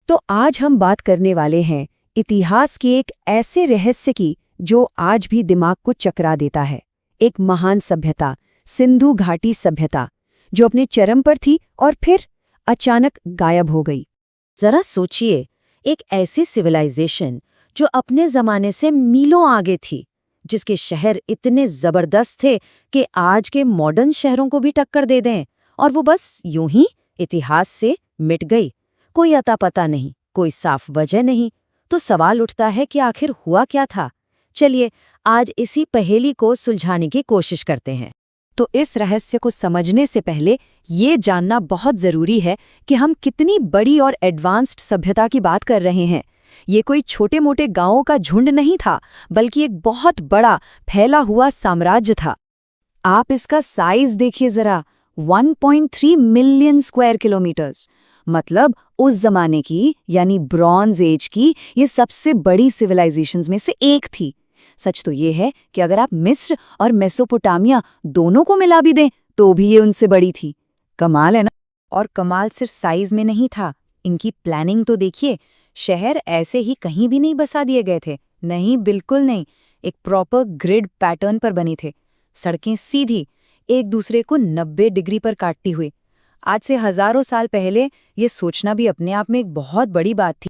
तो आज हम बात करने वाले हैं इतिहास के एक ऐसे रहस्य की जो आज भी दिमाग को चकरा देता है। एक महान सभ्यता, सिंधु घाटी सभ्यता, जो अपने चरम पर थी और फिर अचानक गायब हो गई। जरा सोचिए, एक ऐसी सिविलाइजेशन जो अपने जमाने से मीलों आगे थी, जिसके शहर इतने जबरदस्त थे कि आज के मॉडर्न शहरों को भी टक्कर दे दें, और वो बस यूं ही इतिहास से मिट गई। कोई अता पता नहीं, कोई साफ वजह नहीं। तो सवाल उठता है कि आखिर हुआ क्या था। चलिए आज इसी पहेली को सुलझाने की कोशिश करते हैं। तो इस रहस्य को समझने से पहले ये जानना बहुत जरूरी है कि हम कितनी बड़ी और एडवांस्ड सभ्यता की बात कर रहे हैं। ये कोई छोटे मोटे गांवों का झुंड नहीं था, बल्कि एक बहुत बड़ा फैला हुआ साम्राज्य था। आप इसका साइज देखिए जरा, 1.3 मिलियन स्क्वायर किलोमीटर्स। मतलब उस जमाने की, यानी ब्रॉन्ज एज की, ये सबसे बड़ी सिविलाइजेशंस में से एक थी। सच तो ये है कि अगर आप मिस्र और मेसोपोटामिया दोनों को मिला भी दें तो भी ये उनसे बड़ी थी। कमाल है ना। और कमाल सिर्फ साइज में नहीं था, इनकी प्लानिंग तो देखिए। शहर ऐसे ही कहीं भी नहीं बसा दिए गए थे, नहीं, बिल्कुल नहीं। एक प्रॉपर ग्रिड पैटर्न पर बनी थे। सड़कें सीधी, एक दूसरे को 90 डिग्री पर काटती हुई। आज से हजारों साल पहले ये सोचना भी अपने आप में एक बहुत बड़ी बात थी।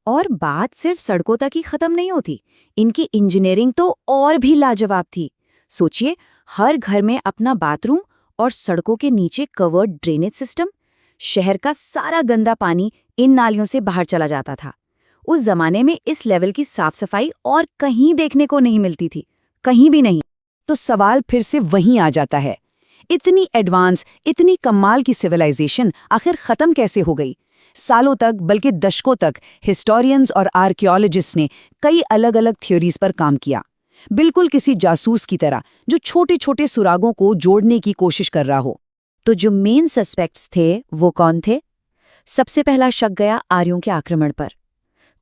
और बात सिर्फ सड़कों तक ही खत्म नहीं होती, इनकी इंजीनियरिंग तो और भी लाजवाब थी। सोचिए, हर घर में अपना बाथरूम और सड़कों के नीचे कवर्ड ड्रेनेज सिस्टम। शहर का सारा गंदा पानी इन नालियों से बाहर चला जाता था। उस जमाने में इस लेवल की साफ सफाई और कहीं देखने को नहीं मिलती थी, कहीं भी नहीं। तो सवाल फिर से वहीं आ जाता है, इतनी एडवांस, इतनी कमाल की सिविलाइजेशन आखिर खत्म कैसे हो गई? सालों तक, बल्कि दशकों तक हिस्टोरियंस और आर्कियोलॉजिस्ट ने कई अलग अलग थ्योरीज पर काम किया, बिल्कुल किसी जासूस की तरह जो छोटे छोटे सुरागों को जोड़ने की कोशिश कर रहा हो। तो जो मेन सस्पेक्ट्स थे वो कौन थे? सबसे पहला शक गया आर्यों के आक्रमण पर।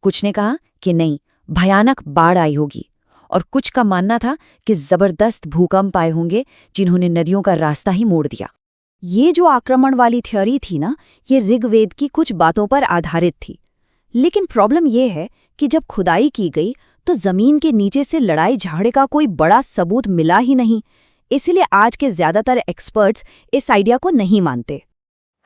कुछ ने कहा कि नहीं, भयानक बाढ़ आई होगी, और कुछ का मानना था कि जबरदस्त भूकंप आए होंगे जिन्होंने नदियों का रास्ता ही मोड़ दिया। ये जो आक्रमण वाली थ्योरी थी ना, ये ऋग्वेद की कुछ बातों पर आधारित थी। लेकिन प्रॉब्लम ये है कि जब खुदाई की गई तो जमीन के नीचे से लड़ाई झगड़े का कोई बड़ा सबूत मिला ही नहीं। इसलिए आज के ज्यादातर एक्सपर्ट्स इस आइडिया को नहीं मानते।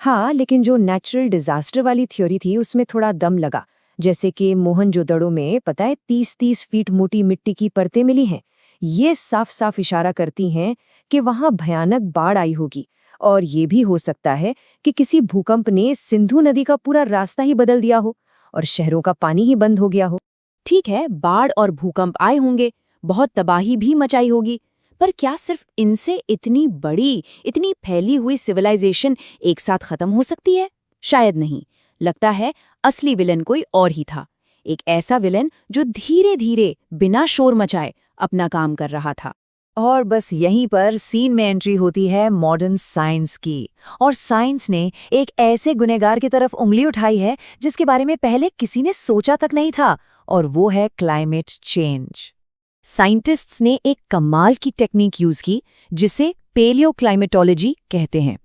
हाँ, लेकिन जो नेचुरल डिजास्टर वाली थ्योरी थी उसमें थोड़ा दम लगा। जैसे कि मोहनजोदड़ो में पता है 30-30 फीट मोटी मिट्टी की परतें मिली हैं। ये साफ साफ इशारा करती हैं कि वहां भयानक बाढ़ आई होगी। और ये भी हो सकता है कि किसी भूकंप ने सिंधु नदी का पूरा रास्ता ही बदल दिया हो और शहरों का पानी ही बंद हो गया हो। ठीक है, बाढ़ और भूकंप आए होंगे, बहुत तबाही भी मचाई होगी, पर क्या सिर्फ इनसे इतनी बड़ी, इतनी फैली हुई सिविलाइजेशन एक साथ खत्म हो सकती है? शायद नहीं। लगता है असली विलन कोई और ही था। एक ऐसा विलन जो धीरे धीरे, बिना शोर मचाए, अपना काम कर रहा था। और बस यहीं पर सीन में एंट्री होती है मॉडर्न साइंस की। और साइंस ने एक ऐसे गुनहगार की तरफ उंगली उठाई है जिसके बारे में पहले किसी ने सोचा तक नहीं था, और वो है क्लाइमेट चेंज। साइंटिस्ट्स ने एक कमाल की टेक्निक यूज की जिसे पेलियोक्लाइमेटोलॉजी कहते हैं।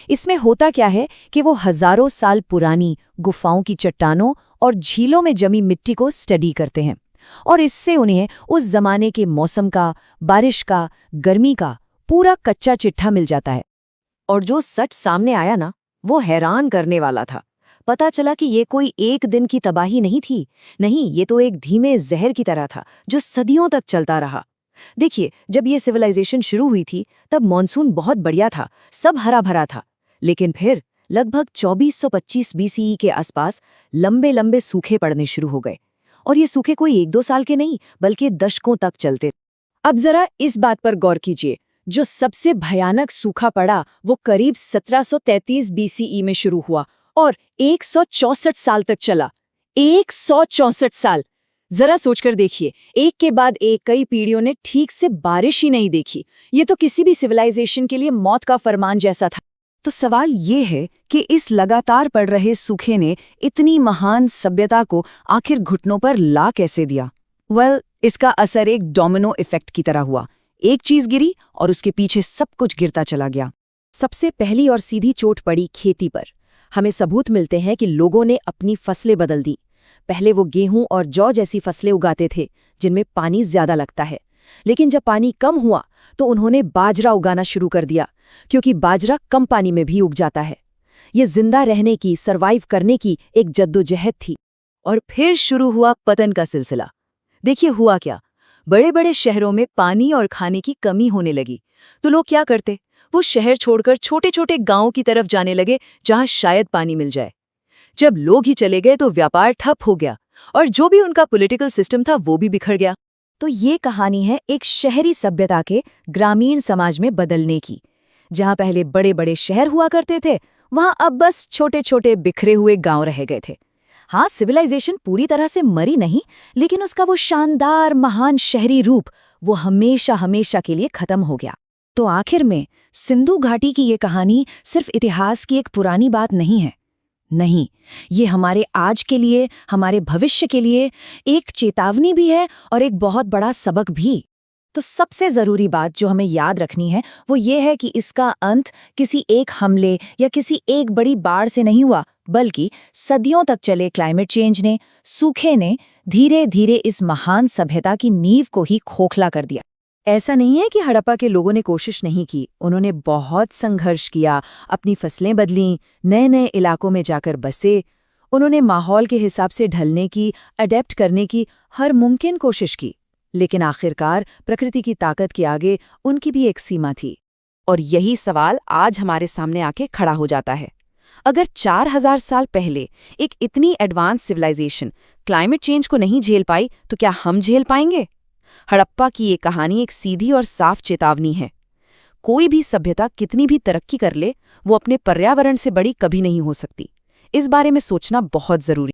इसमें होता क्या है कि वो हजारों साल पुरानी गुफाओं की चट्टानों और झीलों में जमी मिट्टी को स्टडी करते हैं, और इससे उन्हें उस जमाने के मौसम का, बारिश का, गर्मी का पूरा कच्चा चिट्ठा मिल जाता है। और जो सच सामने आया ना, वो हैरान करने वाला था। पता चला कि ये कोई एक दिन की तबाही नहीं थी। नहीं, ये तो एक धीमे जहर की तरह था जो सदियों तक चलता रहा। देखिए, जब ये सिविलाइजेशन शुरू हुई थी तब मॉनसून बहुत बढ़िया था, सब हरा भरा था। लेकिन फिर लगभग 2425 बीसीई के आसपास लंबे लंबे सूखे पड़ने शुरू हो गए। और ये सूखे कोई 1-2 साल के नहीं, बल्कि दशकों तक चलते। अब जरा इस बात पर गौर कीजिए, जो सबसे भयानक सूखा पड़ा वो करीब 1733 बीसीई में शुरू हुआ और 164 साल तक चला। 164 साल! जरा सोचकर देखिए, एक के बाद एक कई पीढ़ियों ने ठीक से बारिश ही नहीं देखी। ये तो किसी भी सिविलाइजेशन के लिए मौत का फरमान जैसा था। तो सवाल ये है कि इस लगातार पड़ रहे सूखे ने इतनी महान सभ्यता को आखिर घुटनों पर ला कैसे दिया? इसका असर एक डोमिनो इफेक्ट की तरह हुआ। एक चीज गिरी और उसके पीछे सब कुछ गिरता चला गया। सबसे पहली और सीधी चोट पड़ी खेती पर। हमें सबूत मिलते हैं कि लोगों ने अपनी फसलें बदल दी। पहले वो गेहूं और जौ जैसी फसलें उगाते थे जिनमें पानी ज्यादा लगता है, लेकिन जब पानी कम हुआ तो उन्होंने बाजरा उगाना शुरू कर दिया, क्योंकि बाजरा कम पानी में भी उग जाता है। ये जिंदा रहने की, सरवाइव करने की एक जद्दोजहद थी। और फिर शुरू हुआ पतन का सिलसिला। देखिए हुआ क्या, बड़े बड़े शहरों में पानी और खाने की कमी होने लगी तो लोग क्या करते, वो शहर छोड़कर छोटे छोटे गांवों की तरफ जाने लगे जहां शायद पानी मिल जाए। जब लोग ही चले गए तो व्यापार ठप हो गया और जो भी उनका पॉलिटिकल सिस्टम था वो भी बिखर गया। तो ये कहानी है एक शहरी सभ्यता के ग्रामीण समाज में बदलने की। जहां पहले बड़े बड़े शहर हुआ करते थे, वहां अब बस छोटे छोटे बिखरे हुए गांव रह गए थे। हाँ, सिविलाइजेशन पूरी तरह से मरी नहीं, लेकिन उसका वो शानदार महान शहरी रूप वो हमेशा हमेशा के लिए खत्म हो गया। तो आखिर में सिंधु घाटी की ये कहानी सिर्फ इतिहास की एक पुरानी बात नहीं है। नहीं, ये हमारे आज के लिए, हमारे भविष्य के लिए एक चेतावनी भी है और एक बहुत बड़ा सबक भी। तो सबसे जरूरी बात जो हमें याद रखनी है वो ये है कि इसका अंत किसी एक हमले या किसी एक बड़ी बाढ़ से नहीं हुआ, बल्कि सदियों तक चले क्लाइमेट चेंज ने, सूखे ने धीरे धीरे इस महान सभ्यता की नींव को ही खोखला कर दिया। ऐसा नहीं है कि हड़प्पा के लोगों ने कोशिश नहीं की, उन्होंने बहुत संघर्ष किया, अपनी फसलें बदलीं, नए नए इलाकों में जाकर बसे। उन्होंने माहौल के हिसाब से ढलने की, अडेप्ट करने की हर मुमकिन कोशिश की, लेकिन आखिरकार प्रकृति की ताकत के आगे उनकी भी एक सीमा थी। और यही सवाल आज हमारे सामने आके खड़ा हो जाता है। अगर 4000 साल पहले एक इतनी एडवांस सिविलाइजेशन क्लाइमेट चेंज को नहीं झेल पाई, तो क्या हम झेल पाएंगे? हड़प्पा की ये कहानी एक सीधी और साफ चेतावनी है। कोई भी सभ्यता कितनी भी तरक्की कर ले, वो अपने पर्यावरण से बड़ी कभी नहीं हो सकती। इस बारे में सोचना बहुत जरूरी।